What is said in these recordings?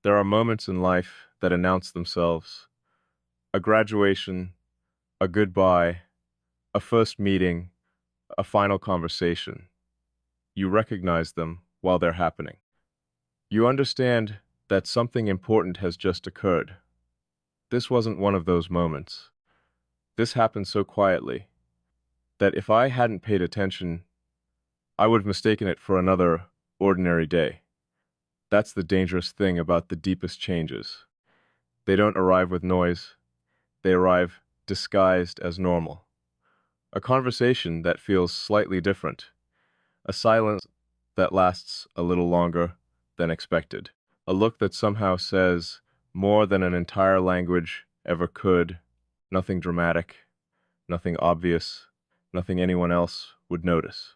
There are moments in life that announce themselves: a graduation, a goodbye, a first meeting, a final conversation. You recognize them while they're happening. You understand that something important has just occurred. This wasn't one of those moments. This happened so quietly that if I hadn't paid attention, I would have mistaken it for another ordinary day. That's the dangerous thing about the deepest changes. They don't arrive with noise. They arrive disguised as normal. A conversation that feels slightly different. A silence that lasts a little longer than expected. A look that somehow says more than an entire language ever could. Nothing dramatic, nothing obvious, nothing anyone else would notice.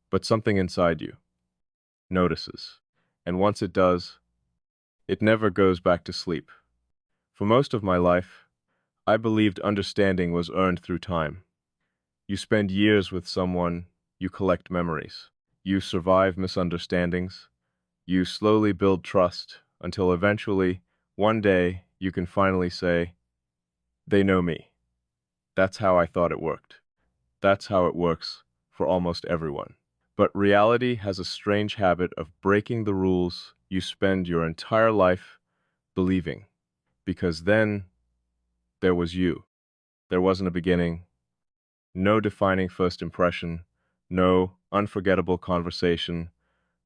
But something inside you notices. And once it does, it never goes back to sleep. For most of my life, I believed understanding was earned through time. You spend years with someone, you collect memories. You survive misunderstandings. You slowly build trust until eventually, one day, you can finally say, "They know me." That's how I thought it worked. That's how it works for almost everyone. But reality has a strange habit of breaking the rules you spend your entire life believing. Because then there was you. There wasn't a beginning, no defining first impression, no unforgettable conversation,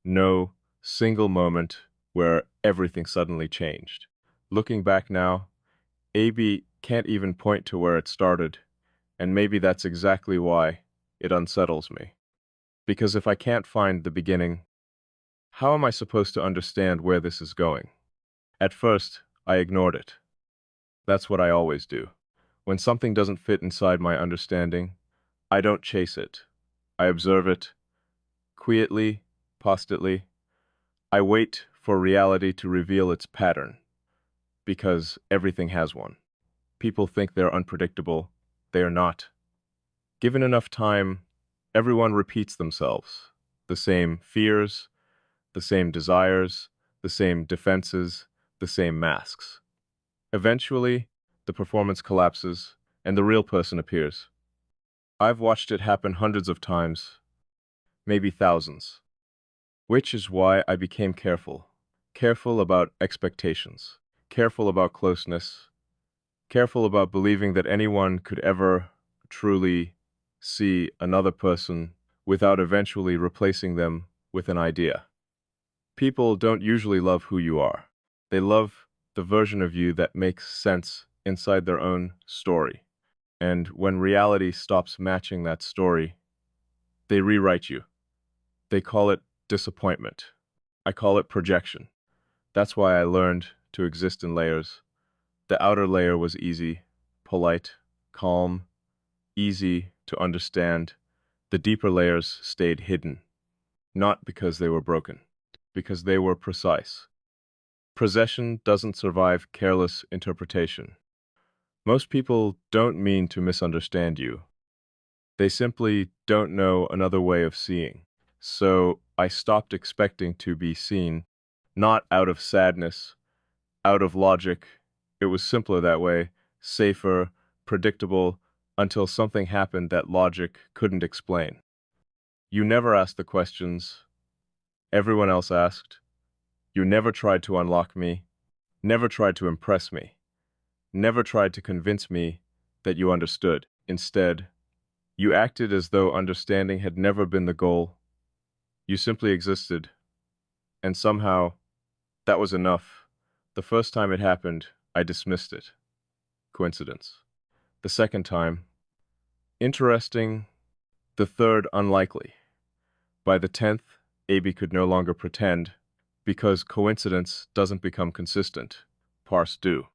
no single moment where everything suddenly changed. Looking back now, AB can't even point to where it started, and maybe that's exactly why it unsettles me. Because if I can't find the beginning, how am I supposed to understand where this is going? At first, I ignored it. That's what I always do. When something doesn't fit inside my understanding, I don't chase it. I observe it, quietly, positively. I wait for reality to reveal its pattern, because everything has one. People think they're unpredictable. They are not. Given enough time, everyone repeats themselves. The same fears, the same desires, the same defenses, the same masks. Eventually, the performance collapses, and the real person appears. I've watched it happen hundreds of times, maybe thousands. Which is why I became careful. Careful about expectations. Careful about closeness. Careful about believing that anyone could ever truly see another person without eventually replacing them with an idea. People don't usually love who you are. They love the version of you that makes sense inside their own story. And when reality stops matching that story, they rewrite you. They call it disappointment. I call it projection. That's why I learned to exist in layers. The outer layer was easy, polite, calm, easy to understand. The deeper layers stayed hidden, not because they were broken, because they were precise. Possession doesn't survive careless interpretation. Most people don't mean to misunderstand you. They simply don't know another way of seeing. So I stopped expecting to be seen, not out of sadness, out of logic. It was simpler that way, safer, predictable, until something happened that logic couldn't explain. You never asked the questions everyone else asked. You never tried to unlock me, never tried to impress me, never tried to convince me that you understood. Instead, you acted as though understanding had never been the goal. You simply existed, and somehow, that was enough. The first time it happened, I dismissed it. Coincidence. The second time, interesting. The third, unlikely. By the 10th, AB could no longer pretend, because coincidence doesn't become consistent. Parse do.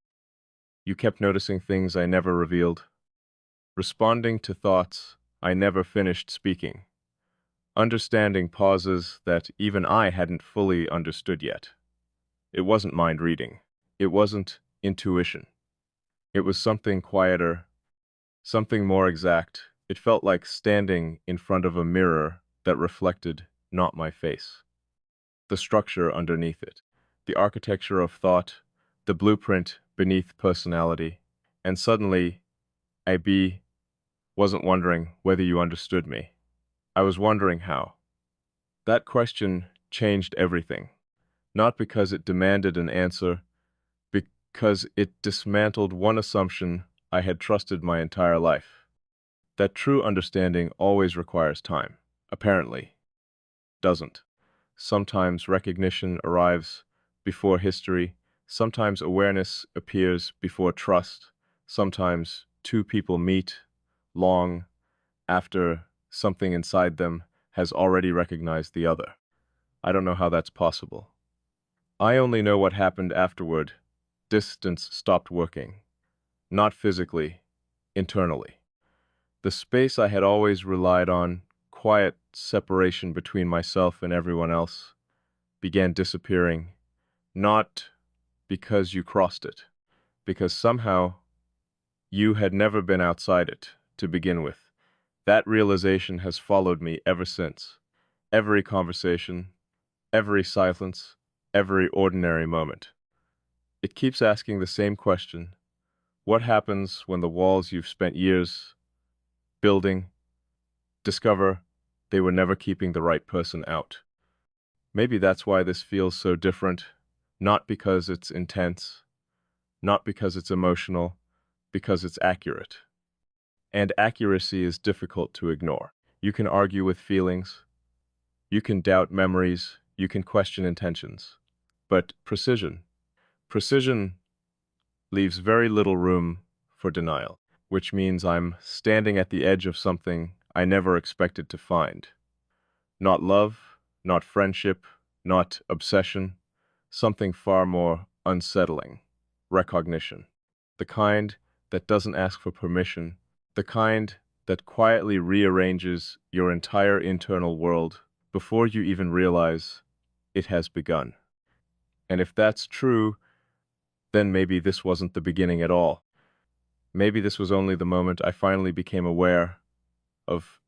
You kept noticing things I never revealed, responding to thoughts I never finished speaking, understanding pauses that even I hadn't fully understood yet. It wasn't mind reading. It wasn't intuition. It was something quieter, something more exact. It felt like standing in front of a mirror that reflected not my face, the structure underneath it. the architecture of thought, the blueprint beneath personality. And suddenly, I wasn't wondering whether you understood me. I was wondering how. That question changed everything, not because it demanded an answer, because it dismantled one assumption I had trusted my entire life. That true understanding always requires time. Apparently, doesn't. Sometimes recognition arrives before history, sometimes awareness appears before trust, sometimes two people meet long after something inside them has already recognized the other. I don't know how that's possible. I only know what happened afterward. Distance stopped working. Not physically, internally. The space I had always relied on, quiet separation between myself and everyone else, began disappearing, not because you crossed it, because somehow you had never been outside it to begin with. That realization has followed me ever since. Every conversation, every silence, every ordinary moment. It keeps asking the same question. What happens when the walls you've spent years building discover they were never keeping the right person out? Maybe that's why this feels so different, not because it's intense, not because it's emotional, because it's accurate. And accuracy is difficult to ignore. You can argue with feelings, you can doubt memories, you can question intentions. But precision leaves very little room for denial, which means I'm standing at the edge of something I never expected to find. Not love, not friendship, not obsession, something far more unsettling. Recognition. The kind that doesn't ask for permission, the kind that quietly rearranges your entire internal world before you even realize it has begun. And if that's true, then maybe this wasn't the beginning at all. Maybe this was only the moment I finally became aware of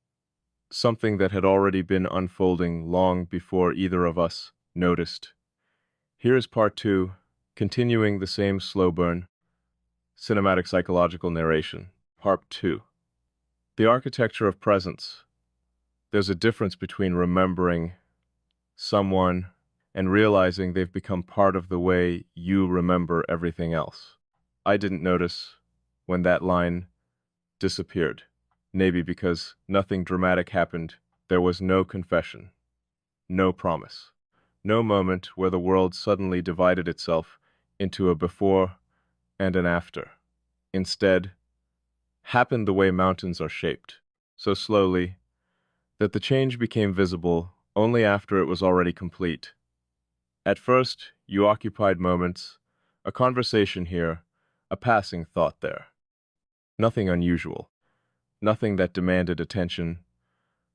something that had already been unfolding long before either of us noticed. Here is part two, continuing the same slow burn, cinematic psychological narration. Part two. The architecture of presence. There's a difference between remembering someone and realizing they've become part of the way you remember everything else. I didn't notice when that line disappeared. Maybe because nothing dramatic happened. There was no confession, no promise, no moment where the world suddenly divided itself into a before and an after. Instead, happened the way mountains are shaped, so slowly that the change became visible only after it was already complete. At first, you occupied moments, a conversation here, a passing thought there. Nothing unusual, nothing that demanded attention,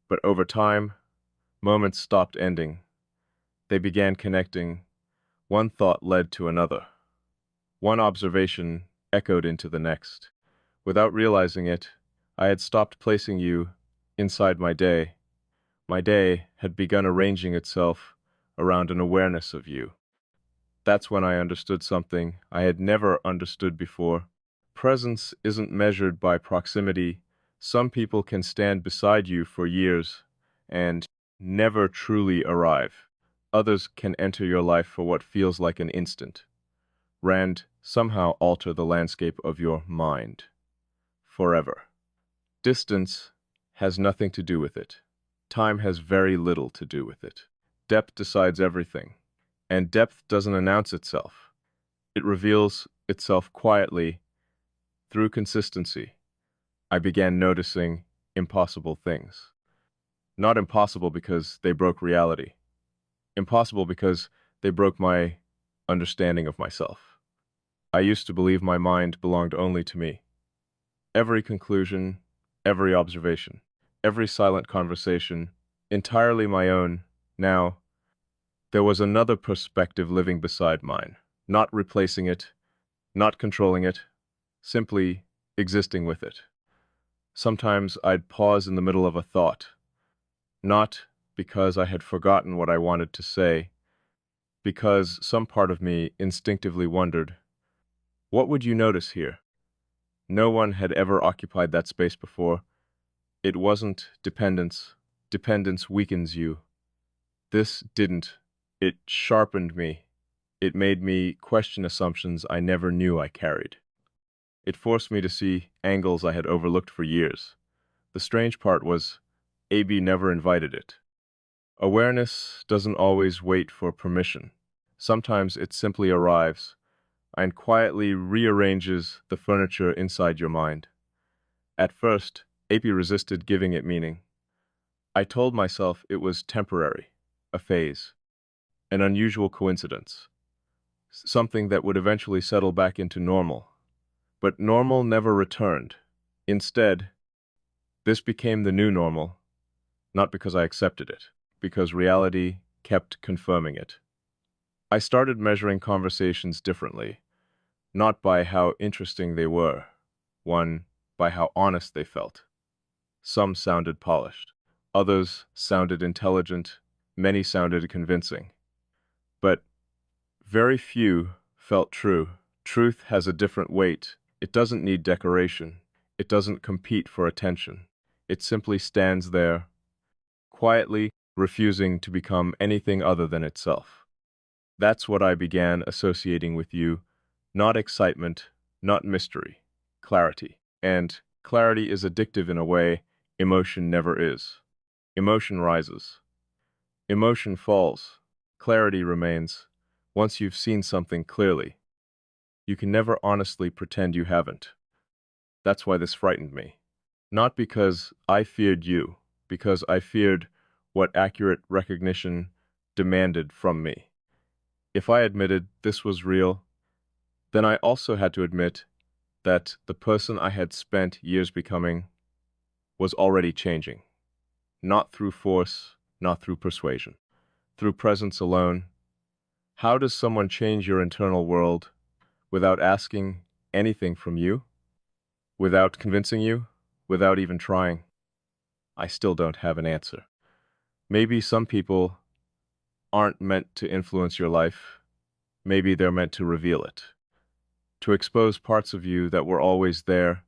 but over time, moments stopped ending. They began connecting. One thought led to another. One observation echoed into the next. Without realizing it, I had stopped placing you inside my day. My day had begun arranging itself around an awareness of you. That's when I understood something I had never understood before. Presence isn't measured by proximity. Some people can stand beside you for years and never truly arrive. Others can enter your life for what feels like an instant, and somehow alter the landscape of your mind forever. Distance has nothing to do with it. Time has very little to do with it. Depth decides everything, and depth doesn't announce itself. It reveals itself quietly through consistency. I began noticing impossible things. Not impossible because they broke reality. Impossible because they broke my understanding of myself. I used to believe my mind belonged only to me. Every conclusion, every observation, every silent conversation, entirely my own. Now, there was another perspective living beside mine, not replacing it, not controlling it, simply existing with it. Sometimes I'd pause in the middle of a thought, not because I had forgotten what I wanted to say, because some part of me instinctively wondered, what would you notice here? No one had ever occupied that space before. It wasn't dependence. Dependence weakens you. This didn't. It sharpened me. It made me question assumptions I never knew I carried. It forced me to see angles I had overlooked for years. The strange part was, AB never invited it. Awareness doesn't always wait for permission. Sometimes it simply arrives and quietly rearranges the furniture inside your mind. At first, AP resisted giving it meaning. I told myself it was temporary, a phase, an unusual coincidence, something that would eventually settle back into normal. But normal never returned. Instead, this became the new normal, not because I accepted it, because reality kept confirming it. I started measuring conversations differently, not by how interesting they were, one, by how honest they felt. Some sounded polished, others sounded intelligent, many sounded convincing. But very few felt true. Truth has a different weight. It doesn't need decoration. It doesn't compete for attention. It simply stands there, quietly refusing to become anything other than itself. That's what I began associating with you. Not excitement, not mystery, clarity. And clarity is addictive in a way emotion never is. Emotion rises. Emotion falls. Clarity remains. Once you've seen something clearly, you can never honestly pretend you haven't. That's why this frightened me. Not because I feared you, because I feared what accurate recognition demanded from me. If I admitted this was real, then I also had to admit that the person I had spent years becoming was already changing. Not through force, not through persuasion. Through presence alone. How does someone change your internal world without asking anything from you? Without convincing you? Without even trying? I still don't have an answer. Maybe some people aren't meant to influence your life. Maybe they're meant to reveal it. To expose parts of you that were always there,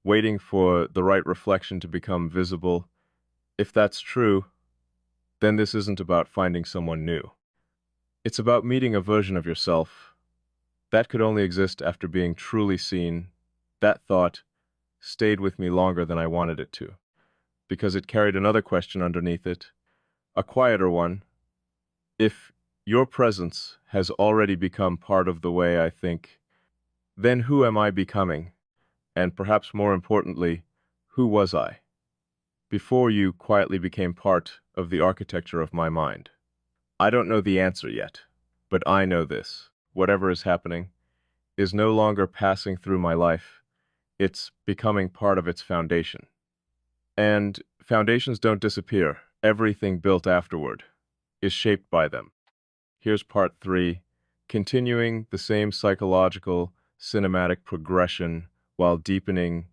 waiting for the right reflection to become visible. If that's true, then this isn't about finding someone new. It's about meeting a version of yourself that could only exist after being truly seen. That thought stayed with me longer than I wanted it to, because it carried another question underneath it, a quieter one. If your presence has already become part of the way I think, then who am I becoming? And perhaps more importantly, who was I before you quietly became part of the architecture of my mind? I don't know the answer yet, but I know this. Whatever is happening is no longer passing through my life. It's becoming part of its foundation. And foundations don't disappear. Everything built afterward is shaped by them. Here's part 3, continuing the same psychological, cinematic progression while deepening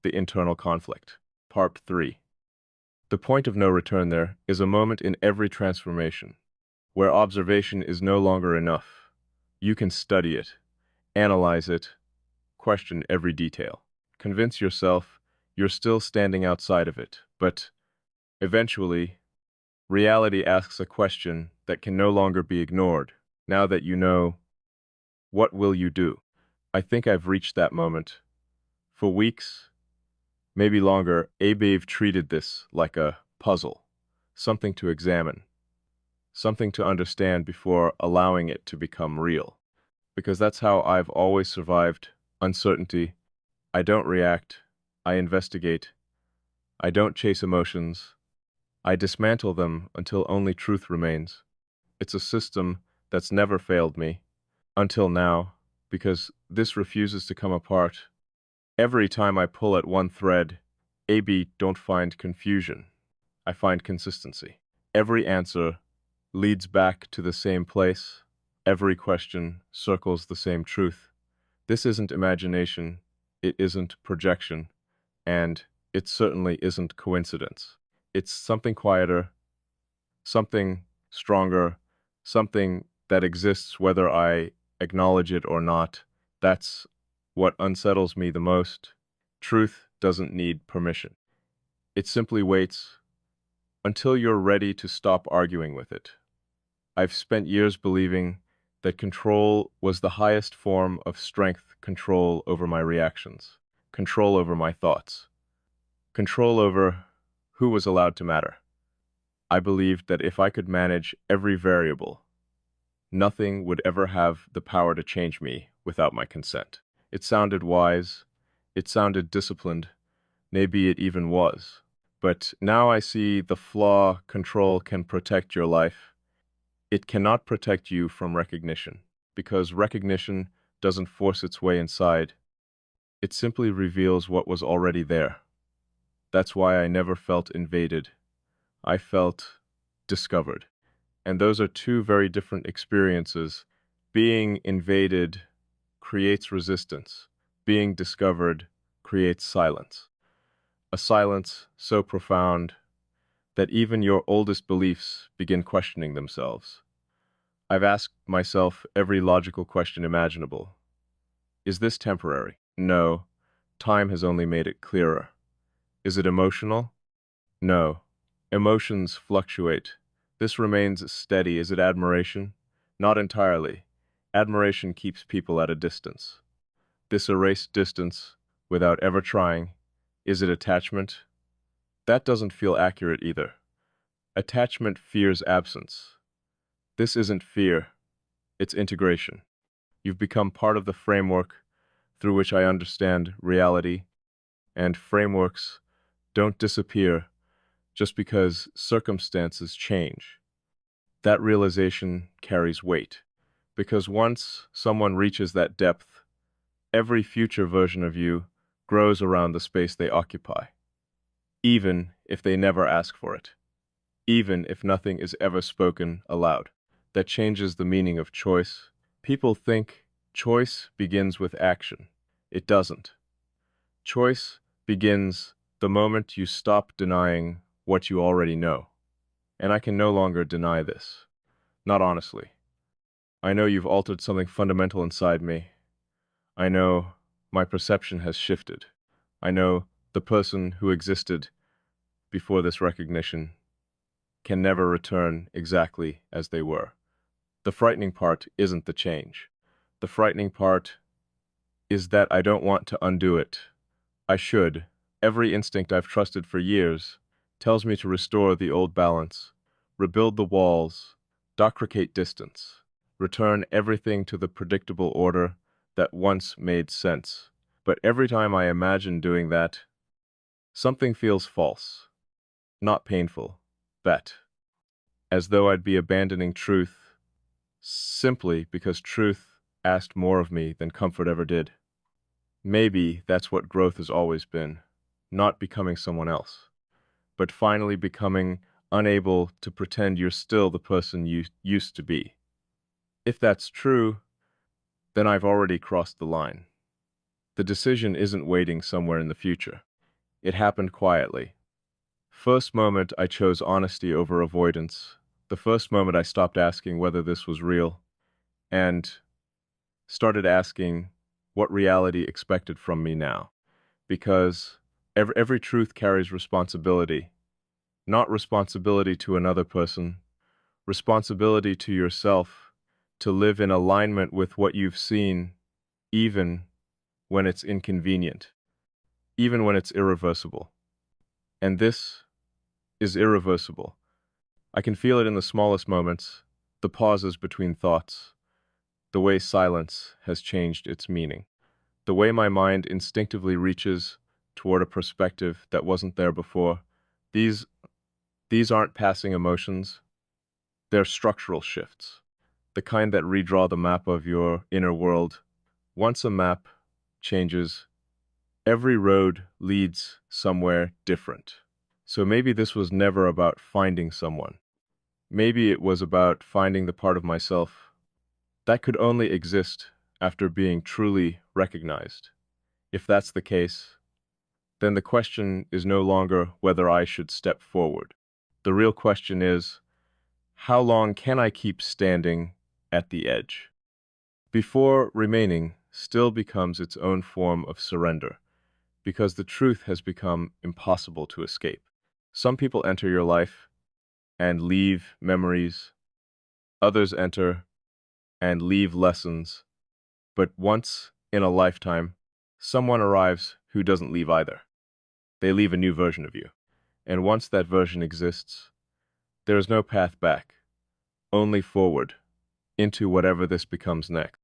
the internal conflict. Part 3. The point of no return there is a moment in every transformation where observation is no longer enough. You can study it, analyze it, question every detail. Convince yourself you're still standing outside of it, but eventually, reality asks a question that can no longer be ignored. Now that you know, what will you do? I think I've reached that moment. For weeks, maybe longer, Abe treated this like a puzzle, something to examine, something to understand before allowing it to become real. Because that's how I've always survived uncertainty. I don't react, I investigate, I don't chase emotions, I dismantle them until only truth remains. It's a system that's never failed me, until now, because this refuses to come apart. Every time I pull at one thread, AB don't find confusion. I find consistency. Every answer leads back to the same place. Every question circles the same truth. This isn't imagination, it isn't projection, and it certainly isn't coincidence. It's something quieter, something stronger, something that exists whether I acknowledge it or not. That's what unsettles me the most. Truth doesn't need permission. It simply waits until you're ready to stop arguing with it. I've spent years believing that control was the highest form of strength, control over my reactions, control over my thoughts, control over who was allowed to matter. I believed that if I could manage every variable, nothing would ever have the power to change me without my consent. It sounded wise, it sounded disciplined, maybe it even was. But now I see the flaw. Control can protect your life. It cannot protect you from recognition, because recognition doesn't force its way inside. It simply reveals what was already there. That's why I never felt invaded. I felt discovered. And those are two very different experiences. Being invaded creates resistance. Being discovered creates silence. A silence so profound that even your oldest beliefs begin questioning themselves. I've asked myself every logical question imaginable. Is this temporary? No. Time has only made it clearer. Is it emotional? No. Emotions fluctuate. This remains steady. Is it admiration? Not entirely. Admiration keeps people at a distance. This erased distance, without ever trying. Is it attachment? That doesn't feel accurate either. Attachment fears absence. This isn't fear, it's integration. You've become part of the framework through which I understand reality, and frameworks don't disappear just because circumstances change. That realization carries weight, because once someone reaches that depth, every future version of you grows around the space they occupy, even if they never ask for it, even if nothing is ever spoken aloud. That changes the meaning of choice. People think choice begins with action. It doesn't. Choice begins the moment you stop denying what you already know. And I can no longer deny this. Not honestly. I know you've altered something fundamental inside me. I know my perception has shifted. I know the person who existed before this recognition can never return exactly as they were. The frightening part isn't the change. The frightening part is that I don't want to undo it. I should. Every instinct I've trusted for years tells me to restore the old balance, rebuild the walls, deprecate distance, return everything to the predictable order that once made sense. But every time I imagine doing that, something feels false, not painful, but as though I'd be abandoning truth simply because truth asked more of me than comfort ever did. Maybe that's what growth has always been, not becoming someone else, but finally becoming unable to pretend you're still the person you used to be. If that's true, then I've already crossed the line. The decision isn't waiting somewhere in the future. It happened quietly. First moment I chose honesty over avoidance. The first moment I stopped asking whether this was real, and started asking what reality expected from me now. Because every truth carries responsibility, not responsibility to another person, responsibility to yourself, to live in alignment with what you've seen, even when it's inconvenient, even when it's irreversible. And this is irreversible. I can feel it in the smallest moments, the pauses between thoughts, the way silence has changed its meaning, the way my mind instinctively reaches toward a perspective that wasn't there before. These aren't passing emotions, they're structural shifts, the kind that redraw the map of your inner world. Once a map changes, every road leads somewhere different. So maybe this was never about finding someone. Maybe it was about finding the part of myself that could only exist after being truly recognized. If that's the case, then the question is no longer whether I should step forward. The real question is, how long can I keep standing at the edge. Before remaining still becomes its own form of surrender, because the truth has become impossible to escape. Some people enter your life and leave memories, others enter and leave lessons, but once in a lifetime, someone arrives who doesn't leave either. They leave a new version of you. And once that version exists, there is no path back, only forward, into whatever this becomes next.